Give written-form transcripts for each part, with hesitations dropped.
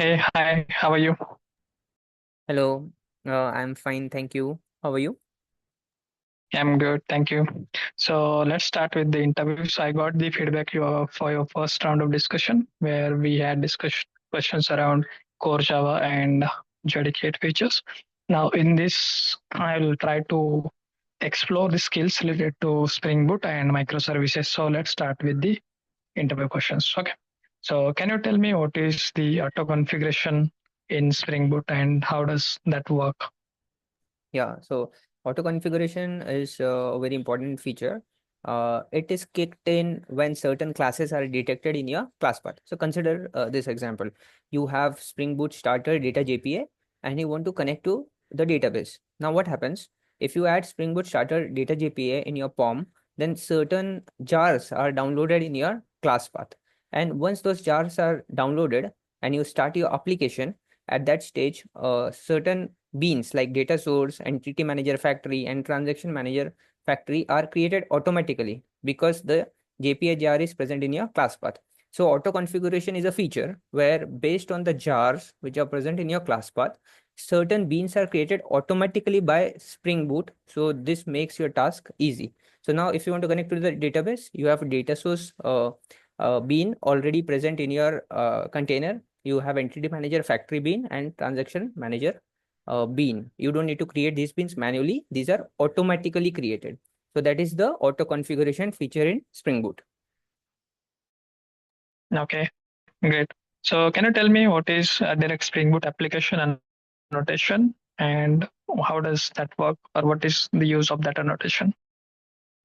Hey, hi, how are you? Hello, I'm fine, thank you. How are you? I'm good, thank you. So let's start with the interview. So I got the feedback for your first round of discussion where we had discussion questions around core Java and dedicate features. Now in this, I will try to explore the skills related to Spring Boot and microservices. So let's start with the interview questions. Okay. So can you tell me what is the auto configuration in Spring Boot and how does that work? Yeah, so auto configuration is a very important feature. It is kicked in when certain classes are detected in your class path. So consider this example. You have Spring Boot starter data JPA and you want to connect to the database. Now what happens? If you add Spring Boot starter data JPA in your POM, then certain jars are downloaded in your class path. And once those jars are downloaded and you start your application, at that stage, certain beans like data source, entity manager factory, and transaction manager factory are created automatically because the JPA jar is present in your class path. So auto configuration is a feature where based on the jars which are present in your class path, certain beans are created automatically by Spring Boot. So this makes your task easy. So now if you want to connect to the database, you have a data source bean already present in your container. You have entity manager factory bean and transaction manager bean. You don't need to create these beans manually. These are automatically created. So that is the auto configuration feature in Spring Boot. Okay. Great. So can you tell me what is a direct Spring Boot application annotation and how does that work or what is the use of that annotation?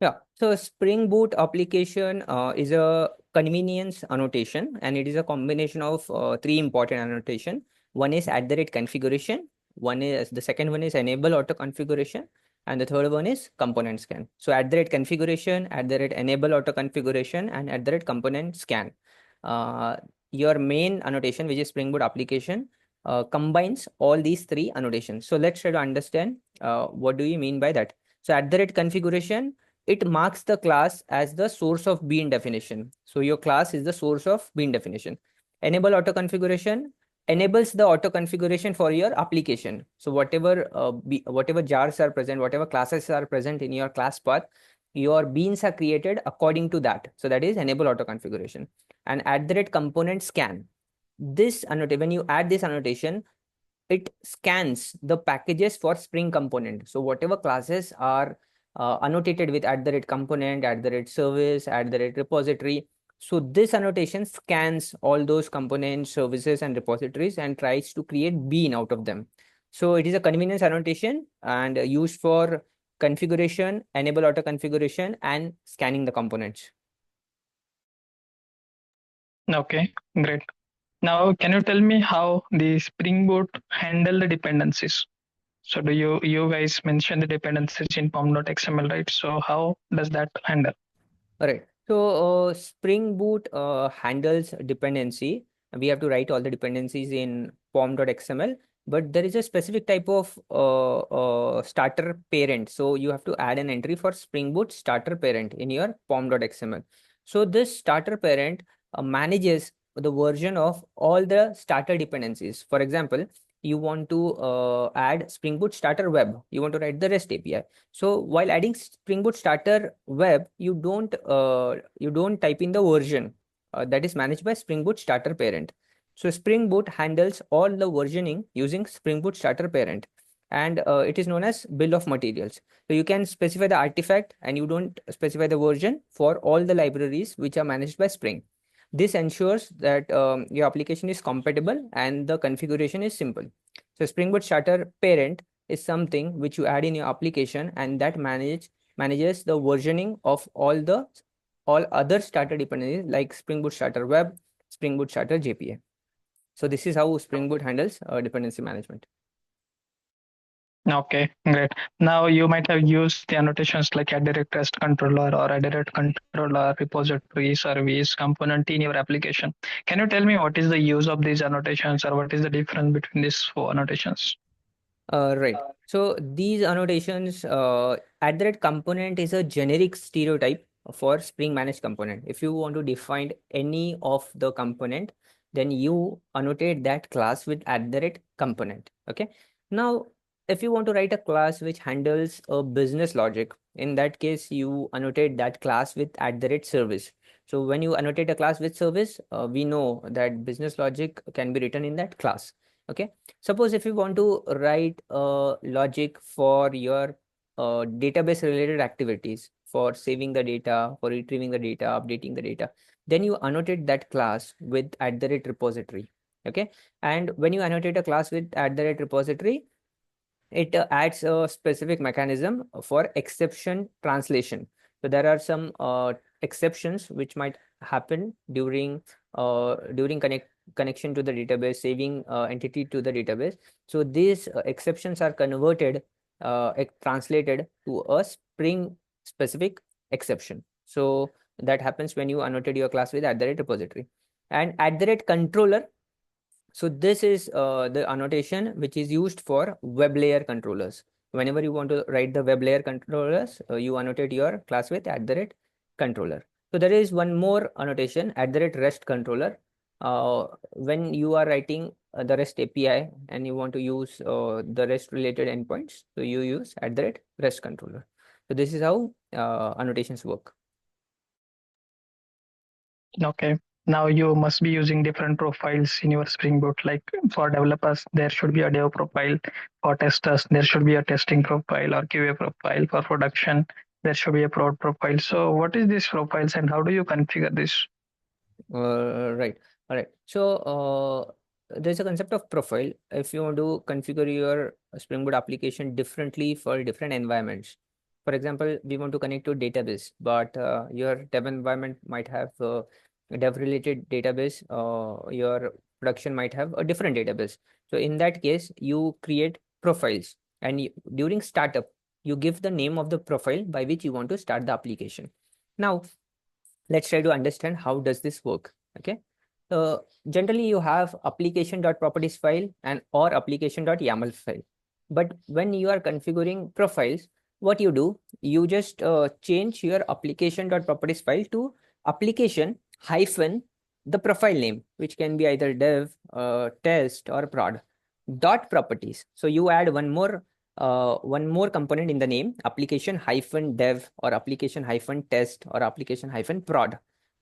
Yeah, so Spring Boot application is a convenience annotation, and it is a combination of three important annotation. One is @configuration, one is the second one is enable auto configuration, and the third one is component scan. So @configuration, @enable auto configuration, and @component scan. Uh, your main annotation, which is Spring Boot application, combines all these three annotations. So let's try to understand what do you mean by that. So @configuration, it marks the class as the source of bean definition. So your class is the source of bean definition. Enable auto configuration enables the auto configuration for your application. So whatever jars are present, whatever classes are present in your class path, your beans are created according to that. So that is enable auto configuration. And @component scan. When you add this annotation, it scans the packages for Spring component. So whatever classes are annotated with @component, @service, @repository. So this annotation scans all those components, services, and repositories and tries to create bean out of them. So it is a convenience annotation and used for configuration, enable auto configuration, and scanning the components. Okay, great. Now can you tell me how the Spring Boot handle the dependencies? So do you guys mention the dependencies in pom.xml, right? So how does that handle? All right. So Spring Boot handles dependency. We have to write all the dependencies in pom.xml, but there is a specific type of starter parent. So you have to add an entry for Spring Boot starter parent in your pom.xml. So this starter parent manages the version of all the starter dependencies. For example, you want to add Spring Boot starter web. You want to write the REST API. So while adding Spring Boot starter web, you don't type in the version that is managed by Spring Boot starter parent. So Spring Boot handles all the versioning using Spring Boot starter parent, and it is known as bill of materials. So you can specify the artifact and you don't specify the version for all the libraries which are managed by Spring. This ensures that your application is compatible and the configuration is simple. So Spring Boot starter parent is something which you add in your application, and that manages the versioning of all other starter dependencies like Spring Boot starter web, Spring Boot starter JPA. So this is how Spring Boot handles dependency management. Okay, great. Now you might have used the annotations like a direct REST controller or a direct controller, repository, service, component in your application. Can you tell me what is the use of these annotations or what is the difference between these four annotations? Right. So these annotations, @component is a generic stereotype for Spring managed component. If you want to define any of the component, then you annotate that class with @component. Okay. Now, if you want to write a class which handles a business logic, in that case, you annotate that class with @service. So when you annotate a class with service, we know that business logic can be written in that class. Okay. Suppose if you want to write a logic for your database related activities, for saving the data, for retrieving the data, updating the data, then you annotate that class with @repository. Okay. And when you annotate a class with @repository, it adds a specific mechanism for exception translation. So there are some exceptions which might happen during connection to the database, saving entity to the database. So these exceptions are converted, translated to a Spring specific exception. So that happens when you annotate your class with @repository. And @controller, so this is the annotation which is used for web layer controllers. Whenever you want to write the web layer controllers, you annotate your class with @controller. So there is one more annotation, @REST controller. When you are writing the REST API and you want to use the REST related endpoints, so you use @REST controller. So this is how annotations work. Okay. Now you must be using different profiles in your Spring Boot. Like for developers, there should be a dev profile. For testers, there should be a testing profile or QA profile. For production, there should be a prod profile. So what is these profiles and how do you configure this? Right. All right. So there's a concept of profile. If you want to configure your Spring Boot application differently for different environments. For example, we want to connect to a database, but your dev environment might have a dev related database. Your production might have a different database. So in that case, you create profiles, and during startup, you give the name of the profile by which you want to start the application. Now, let's try to understand how does this work. Okay. Generally you have application.properties file and or application.yml file. But when you are configuring profiles, what you do, you just change your application.properties file to application hyphen the profile name, which can be either dev, test, or prod dot properties. So you add one more component in the name, application hyphen dev or application hyphen test or application hyphen prod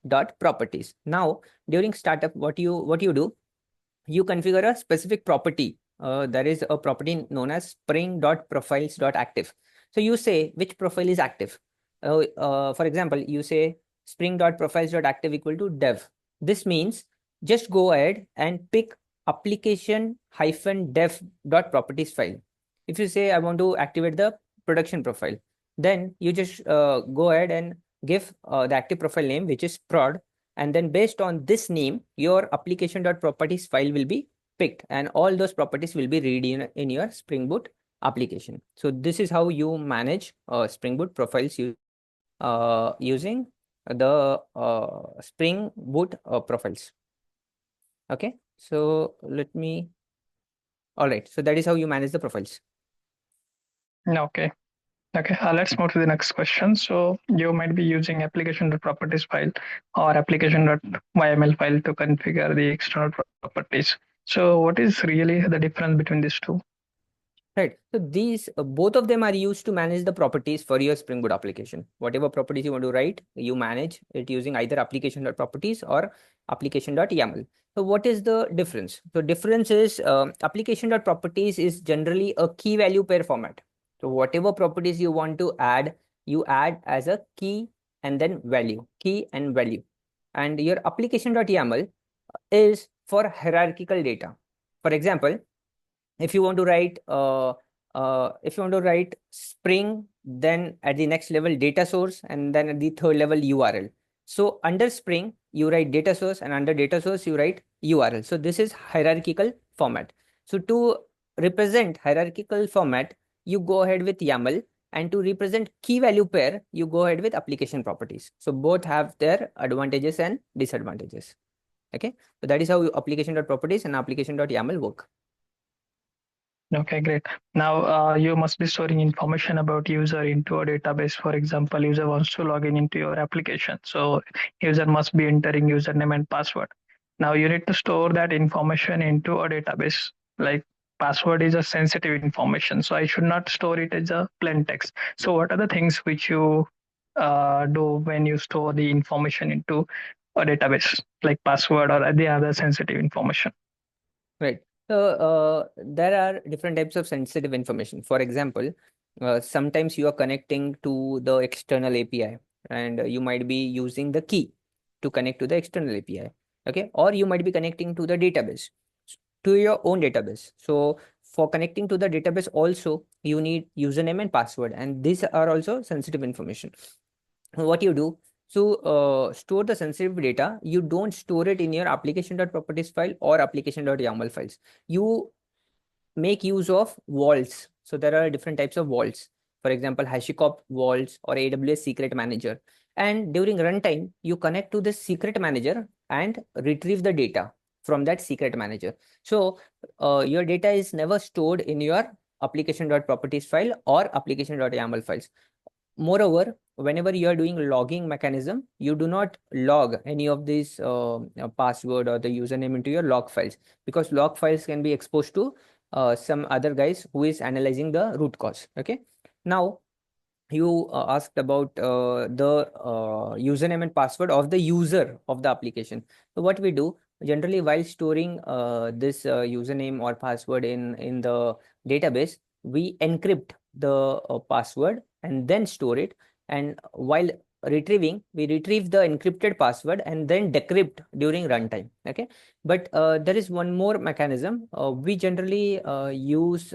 dot properties. Now during startup, what you do, you configure a specific property. There is a property known as spring.profiles.active. So you say which profile is active. For example, you say spring.profiles.active equal to dev. This means just go ahead and pick application hyphen dev dot properties file. If you say I want to activate the production profile, then you just go ahead and give the active profile name, which is prod, and then based on this name, your application.properties file will be picked, and all those properties will be read in your Spring Boot application. So this is how you manage Spring Boot profiles using the Spring Boot profiles. Okay, so all right, so that is how you manage the profiles. Okay. Okay, let's move to the next question. So you might be using application.properties file or application.yml file to configure the external properties. So what is really the difference between these two? Right. So these both of them are used to manage the properties for your Spring Boot application. Whatever properties you want to write, you manage it using either application.properties or application.yml. So what is the difference? So difference is application.properties is generally a key value pair format. So whatever properties you want to add, you add as a key and then value, key and value. And your application.yml is for hierarchical data. For example, if you want to write Spring, then at the next level data source, and then at the third level URL. So under Spring you write data source, and under data source you write URL. So this is hierarchical format. So to represent hierarchical format, you go ahead with YAML, and to represent key value pair, you go ahead with application properties. So both have their advantages and disadvantages. Okay, so that is how application.properties and application.yml work. Okay, great. Now you must be storing information about user into a database. For example, user wants to log in into your application. So user must be entering username and password. Now you need to store that information into a database. Like password is a sensitive information, so I should not store it as a plain text. So what are the things which you do when you store the information into a database, like password or the other sensitive information? Right. So there are different types of sensitive information. For example, sometimes you are connecting to the external API, and you might be using the key to connect to the external API. Okay, or you might be connecting to the database, to your own database. So for connecting to the database, also you need username and password, and these are also sensitive information. What you do to store the sensitive data, you don't store it in your application.properties file or application.yml files. You make use of vaults. So there are different types of vaults. For example, HashiCorp vaults or AWS secret manager. And during runtime, you connect to the secret manager and retrieve the data from that secret manager. So your data is never stored in your application.properties file or application.yml files. Moreover, whenever you are doing logging mechanism, you do not log any of these password or the username into your log files, because log files can be exposed to some other guys who is analyzing the root cause. Okay. Now, you asked about the username and password of the user of the application. So what we do generally while storing this username or password in the database, we encrypt the password and then store it. And while retrieving, we retrieve the encrypted password and then decrypt during runtime. Okay, but there is one more mechanism. We generally use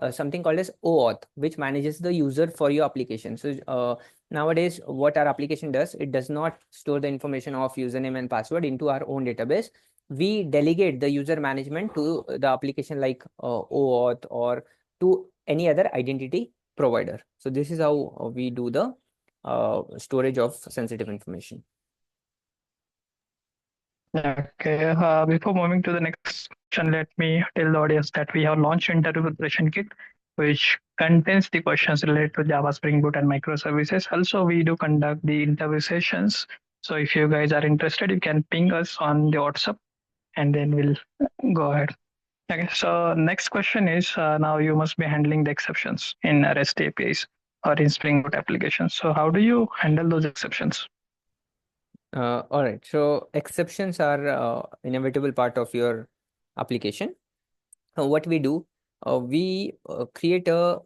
something called as OAuth, which manages the user for your application. So nowadays, what our application does, it does not store the information of username and password into our own database. We delegate the user management to the application like OAuth or to any other identity provider. So this is how we do the storage of sensitive information. Okay. Before moving to the next question, let me tell the audience that we have launched interview preparation kit, which contains the questions related to Java, Spring Boot, and microservices. Also, we do conduct the interview sessions. So if you guys are interested, you can ping us on the WhatsApp, and then we'll go ahead. Okay. So next question is now you must be handling the exceptions in REST APIs or in Spring Boot applications. So how do you handle those exceptions? All right. So exceptions are inevitable part of your application. What we do, we create a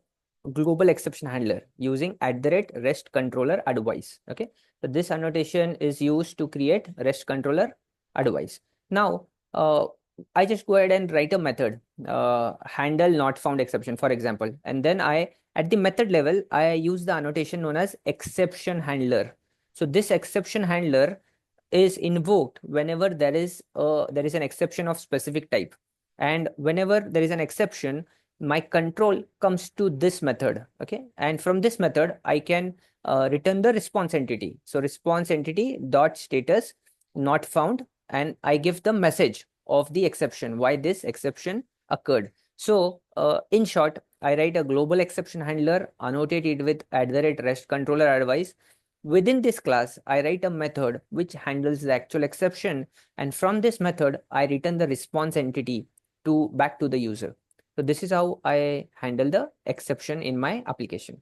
global exception handler using @REST controller advice. Okay, so this annotation is used to create REST controller advice. Now, I just go ahead and write a method, handle not found exception, for example, and then I at the method level I use the annotation known as exception handler. So this exception handler is invoked whenever there is an exception of specific type, and whenever there is an exception, my control comes to this method. Okay, and from this method I can return the response entity. So response entity dot status not found, and I give the message of the exception, why this exception occurred. So in short, I write a global exception handler, annotate it with @REST controller advice. Within this class, I write a method which handles the actual exception, and from this method I return the response entity to back to the user. So this is how I handle the exception in my application.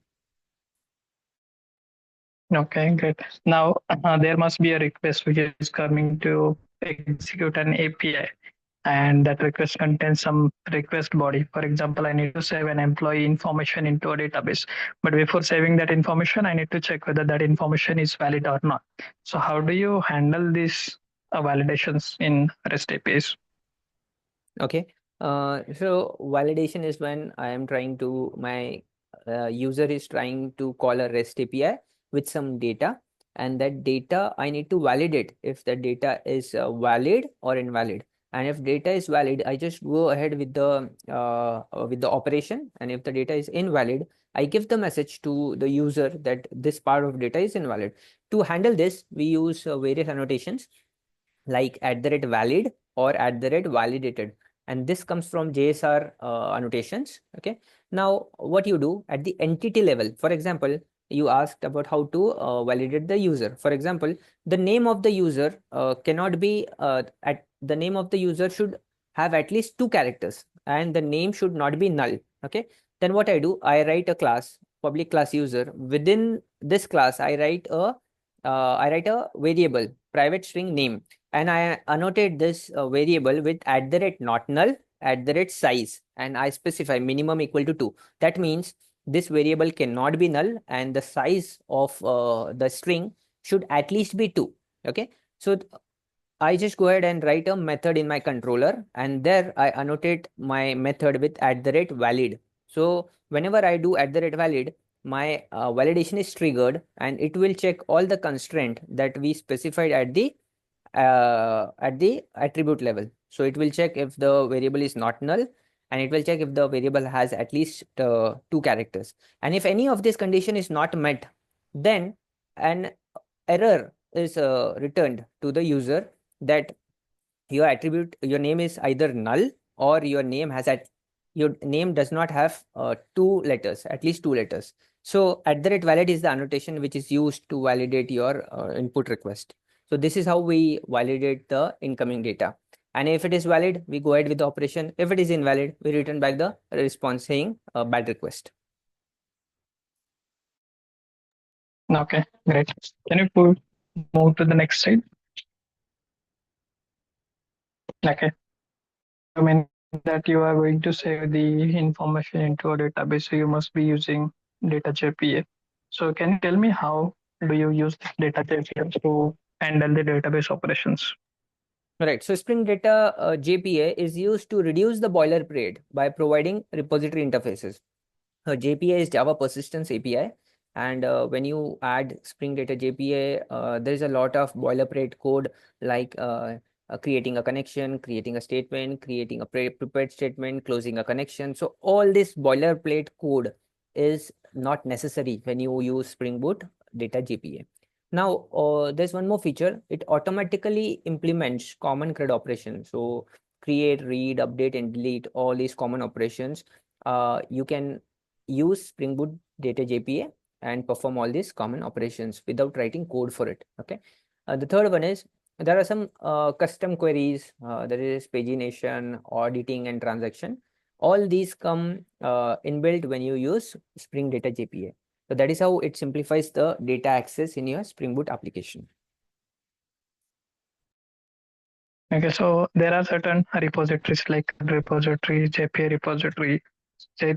Okay, great. Now there must be a request which is coming to execute an API, and that request contains some request body. For example, I need to save an employee information into a database, but before saving that information, I need to check whether that information is valid or not. So how do you handle these validations in REST APIs? Okay. So validation is when I am trying to, my user is trying to call a REST API with some data, and that data I need to validate if the data is valid or invalid. And if data is valid, I just go ahead with the operation. And if the data is invalid, I give the message to the user that this part of data is invalid. To handle this, we use various annotations like @valid or @validated, and this comes from JSR annotations. Okay, now what you do at the entity level, for example, you asked about how to validate the user. For example, the name of the user cannot be at the name of the user should have at least 2 characters, and the name should not be null. Okay, then what I do, I write a class, public class user. Within this class, I write a variable, private string name, and I annotate this variable with @not null, @size, and I specify minimum equal to 2. That means this variable cannot be null, and the size of the string should at least be 2. Okay, so I just go ahead and write a method in my controller, and there I annotate my method with @valid. So whenever I do @valid, my validation is triggered, and it will check all the constraint that we specified at the attribute level. So it will check if the variable is not null, and it will check if the variable has at least 2 characters. And if any of this condition is not met, then an error is returned to the user that your name is either null, or your name does not have 2 letters, at least 2 letters. So @valid is the annotation which is used to validate your input request. So this is how we validate the incoming data. And if it is valid, we go ahead with the operation. If it is invalid, we return back the response saying bad request. Okay, great. Can you move to the next slide? Okay. I mean that you are going to save the information into a database, so you must be using data JPA. So can you tell me how do you use this data JPA to handle the database operations? Right. So Spring Data JPA is used to reduce the boilerplate by providing repository interfaces. JPA is Java Persistence API. And when you add Spring Data JPA, there is a lot of boilerplate code like creating a connection, creating a statement, creating a prepared statement, closing a connection. So all this boilerplate code is not necessary when you use Spring Boot Data JPA. Now, there's one more feature. It automatically implements common CRUD operations. So create, read, update, and delete, all these common operations. You can use Spring Boot Data JPA and perform all these common operations without writing code for it. Okay. The third one is there are some custom queries. There is pagination, auditing, and transaction. All these come inbuilt when you use Spring Data JPA. So that is how it simplifies the data access in your Spring Boot application. Okay, so there are certain repositories like repository, JPA repository,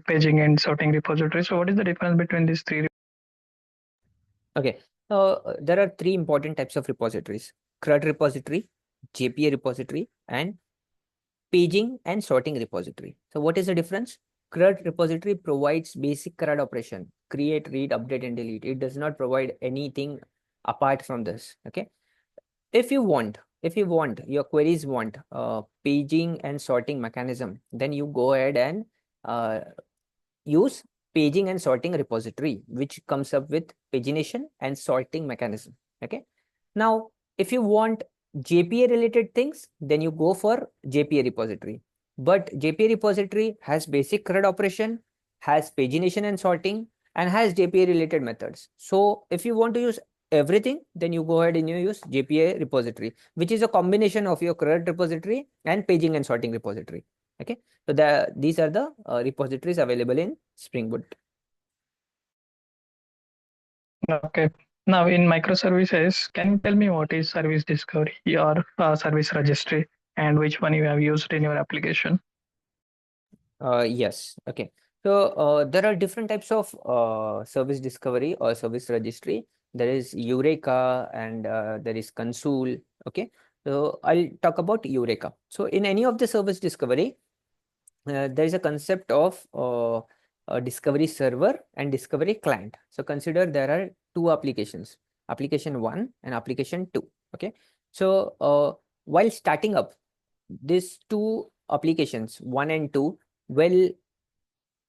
paging and sorting repository. So what is the difference between these three? Okay, there are 3 important types of repositories: CRUD repository, JPA repository, and paging and sorting repository. So what is the difference? CRUD repository provides basic CRUD operation: create, read, update, and delete. It does not provide anything apart from this. Okay. If you want your queries want paging and sorting mechanism, then you go ahead and use paging and sorting repository, which comes up with pagination and sorting mechanism. Okay. Now, if you want JPA related things, then you go for JPA repository. But JPA repository has basic CRUD operation, has pagination and sorting, and has JPA related methods. So if you want to use everything, then you go ahead and you use JPA repository, which is a combination of your CRUD repository and paging and sorting repository. Okay, so these are the repositories available in Spring Boot. Okay. Now in microservices, can you tell me what is service discovery or service registry, and which one you have used in your application? Yes. Okay. So there are different types of service discovery or service registry. There is Eureka and there is Console. Okay. So I'll talk about Eureka. So in any of the service discovery, there is a concept of a discovery server and discovery client. So consider there are 2 applications, application 1 and application 2. Okay. So while starting up, these 2 applications 1 and 2 will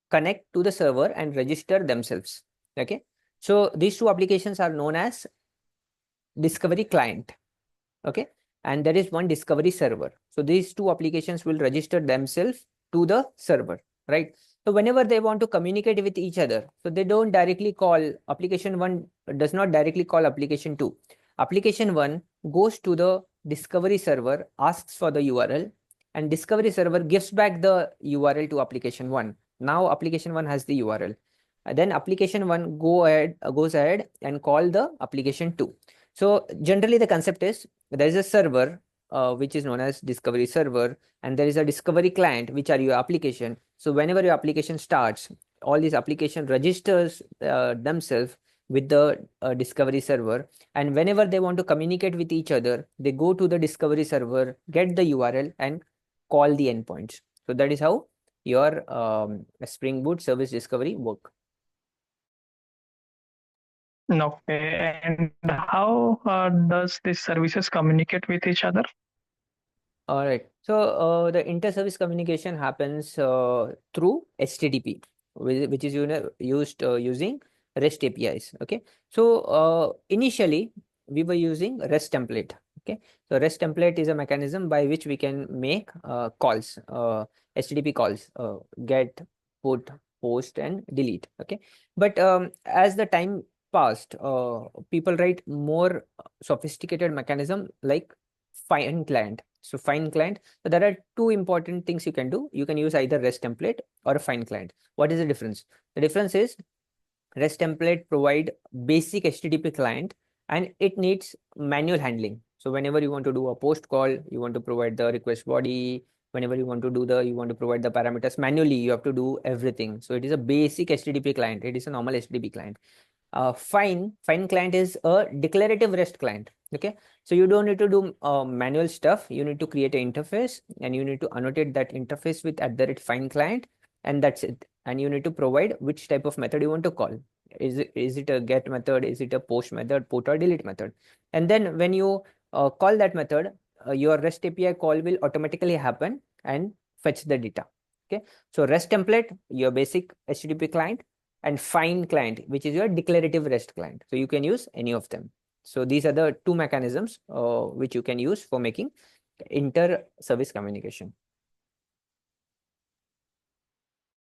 connect to the server and register themselves. Okay. So these 2 applications are known as discovery client. Okay. And there is one discovery server. So these 2 applications will register themselves to the server, right? So whenever they want to communicate with each other, so they don't directly call application 1 does not directly call application 2. Application 1 goes to the discovery server, asks for the URL, and discovery server gives back the URL to application 1. Now application 1 has the URL. Then application 1 goes ahead and call the application 2. So generally the concept is there is a server which is known as discovery server, and there is a discovery client, which are your application. So whenever your application starts, all these application registers themselves with the discovery server, and whenever they want to communicate with each other, they go to the discovery server, get the URL, and call the endpoints. So that is how your Spring Boot service discovery work. Okay, and how does these services communicate with each other? All right. So the inter-service communication happens through HTTP, which is used using REST APIs. Okay. So initially we were using REST template. Okay. So REST template is a mechanism by which we can make calls, HTTP calls, get, put, post, and delete. Okay. But as the time passed, people write more sophisticated mechanism like find client. So find client. So there are two important things you can do. You can use either REST template or a find client. What is the difference? The difference is REST template provide basic HTTP client, and it needs manual handling. So whenever you want to do a post call, you want to provide the request body. Whenever you want to provide the parameters manually, you have to do everything. So it is a basic HTTP client. It is a normal HTTP client. Find client is a declarative REST client. Okay, so you don't need to do manual stuff. You need to create an interface, and you need to annotate that interface with @find client, and that's it. And you need to provide which type of method you want to call. Is it a get method? Is it a post method, put or delete method? And then when you call that method, your REST API call will automatically happen and fetch the data. Okay, so REST template, your basic HTTP client, and find client, which is your declarative REST client. So you can use any of them. So these are the two mechanisms which you can use for making inter-service communication.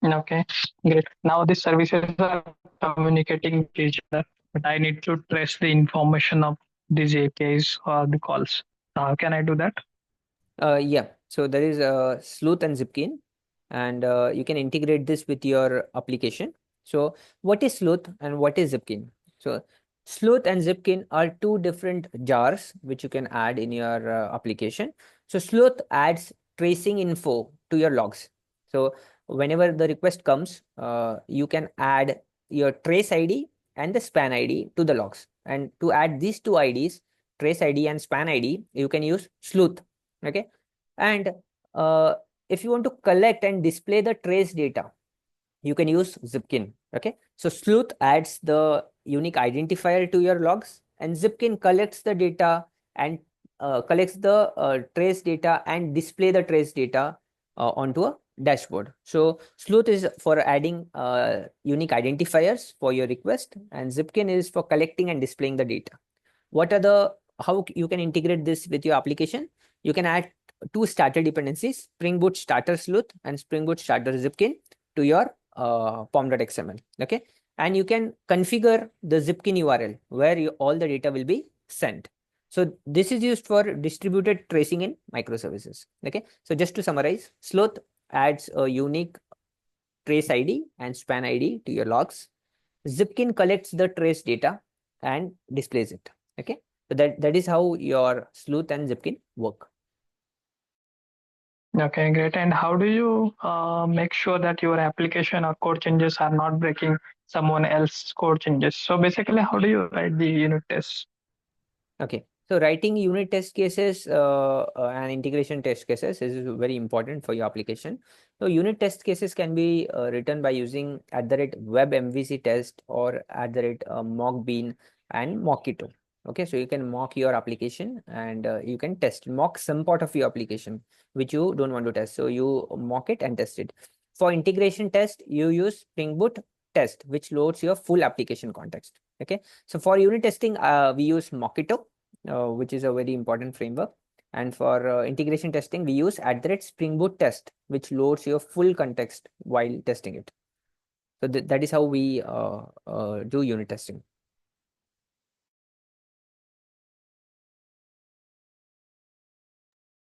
Okay, great. Now these services are communicating with each other, but I need to trace the information of these APIs or the calls. How can I do that? Yeah, so there is a Sleuth and Zipkin, and you can integrate this with your application. So what is Sleuth and what is Zipkin? So Sleuth and Zipkin are two different jars which you can add in your application. So Sleuth adds tracing info to your logs. So whenever the request comes, you can add your trace ID and the span ID to the logs. And to add these two IDs, trace ID and span ID, you can use Sleuth. Okay, and if you want to collect and display the trace data, you can use Zipkin. Okay, so Sleuth adds the unique identifier to your logs, and Zipkin collects the data and collects the trace data and display the trace data onto a dashboard. So Sleuth is for adding unique identifiers for your request, and Zipkin is for collecting and displaying the data. What are the how you can integrate this with your application? You can add two starter dependencies, Spring Boot starter sleuth and Spring Boot starter zipkin, to your pom.xml. Okay, and you can configure the zipkin URL where all the data will be sent. So this is used for distributed tracing in microservices. Okay, so just to summarize, Sleuth adds a unique trace ID and span ID to your logs. Zipkin collects the trace data and displays it. Okay, so that is how your Sleuth and Zipkin work. Okay, great. And how do you make sure that your application or code changes are not breaking someone else's code changes? So basically, how do you write the unit tests? Okay, so writing unit test cases and integration test cases is very important for your application. So unit test cases can be written by using @web MVC test or mockbean and mockito. Okay, so you can mock your application and you can mock some part of your application which you don't want to test. So you mock it and test it. For integration test, you use Spring Boot test, which loads your full application context. Okay, so for unit testing, we use Mockito, which is a very important framework. And for integration testing, we use @Spring Boot test, which loads your full context while testing it. So that is how we do unit testing.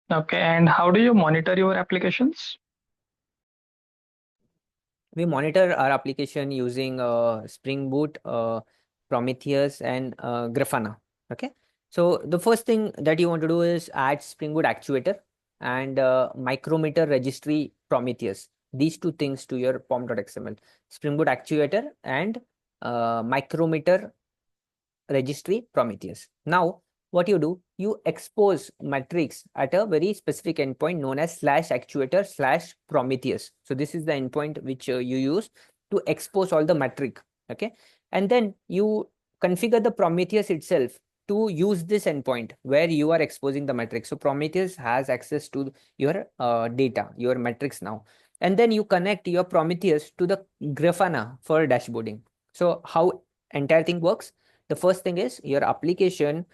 Okay, and how do you monitor your applications? We monitor our application using Spring Boot, Prometheus, and Grafana. Okay, so the first thing that you want to do is add Spring Boot actuator and micrometer registry Prometheus. These two things to your pom.xml. Spring Boot actuator and micrometer registry Prometheus. Now, what you do, you expose metrics at a very specific endpoint known as /actuator/Prometheus. So this is the endpoint which you use to expose all the metric. Okay, and then you configure the Prometheus itself to use this endpoint where you are exposing the metrics. So Prometheus has access to your data, your metrics now, and then you connect your Prometheus to the Grafana for dashboarding. So how entire thing works? The first thing is your application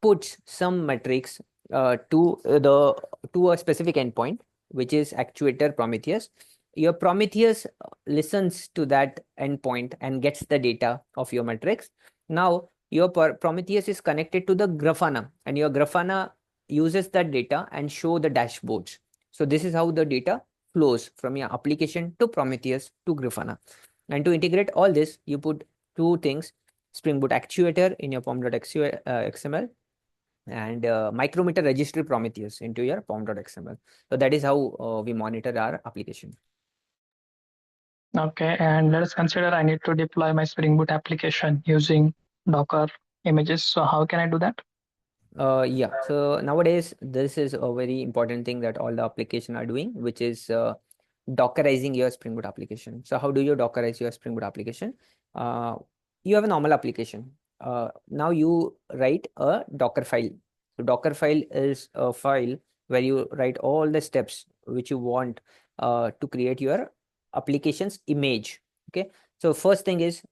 puts some metrics to a specific endpoint, which is actuator Prometheus. Your Prometheus listens to that endpoint and gets the data of your metrics. Now your Prometheus is connected to the Grafana, and your Grafana uses that data and show the dashboards. So this is how the data flows from your application to Prometheus to Grafana. And to integrate all this, you put two things: Spring Boot actuator in your pom.xml and micrometer registry Prometheus into your pom.xml. So that is how we monitor our application. Okay, and let us consider I need to deploy my Spring Boot application using Docker images. So how can I do that? Yeah, so nowadays this is a very important thing that all the application are doing, which is Dockerizing your Spring Boot application. So how do you Dockerize your Spring Boot application? You have a normal application. Now you write a Docker file. So Docker file is a file where you write all the steps which you want to create your application's image. Okay. So first thing is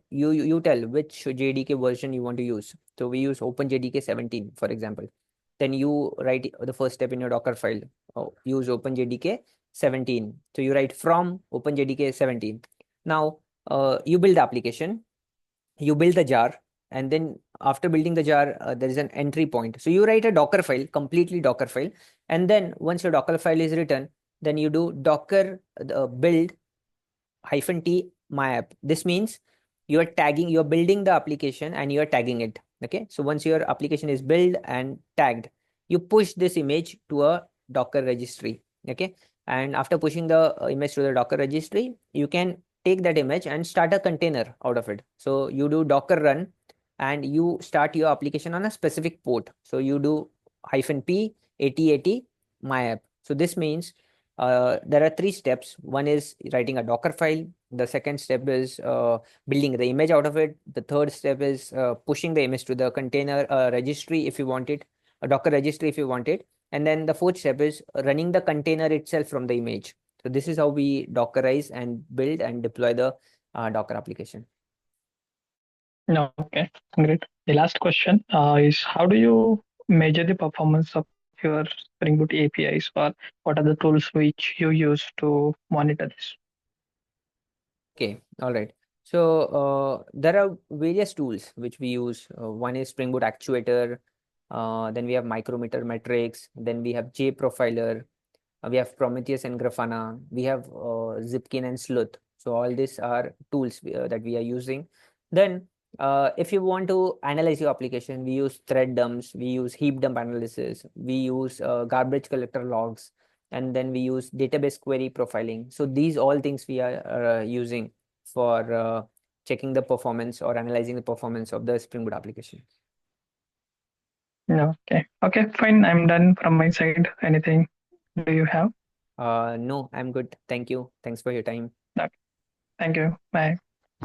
you tell which JDK version you want to use. So we use OpenJDK 17, for example. Then you write the first step in your Docker file. Use OpenJDK 17. So you write from OpenJDK 17. Now you build the application, you build the jar, and then after building the jar, there is an entry point. So you write a Docker file, completely Docker file. And then once your Docker file is written, then you do Docker build -t my app. This means you're building the application and you're tagging it. Okay. So once your application is built and tagged, you push this image to a Docker registry. Okay. And after pushing the image to the Docker registry, you can take that image and start a container out of it. So you do Docker run and you start your application on a specific port. So you do -p 8080 my app. So this means there are three steps. One is writing a Docker file. The second step is building the image out of it. The third step is pushing the image to the container registry if you want it, a Docker registry if you want it. And then the fourth step is running the container itself from the image. So this is how we Dockerize and build and deploy the Docker application. No, okay, great. The last question is how do you measure the performance of your Spring Boot APIs, or what are the tools which you use to monitor this? Okay, all right. So there are various tools which we use. One is Spring Boot Actuator. Then we have Micrometer Metrics. Then we have JProfiler. We have Prometheus and Grafana. We have Zipkin and Sleuth. So all these are tools that we are using. Then if you want to analyze your application, we use thread dumps. We use heap dump analysis. We use garbage collector logs, and then we use database query profiling. So these all things we are using for checking the performance or analyzing the performance of the Spring Boot application. No, okay. Okay, fine. I'm done from my side. Anything do you have? No, I'm good. Thank you. Thanks for your time. Okay. Thank you. Bye.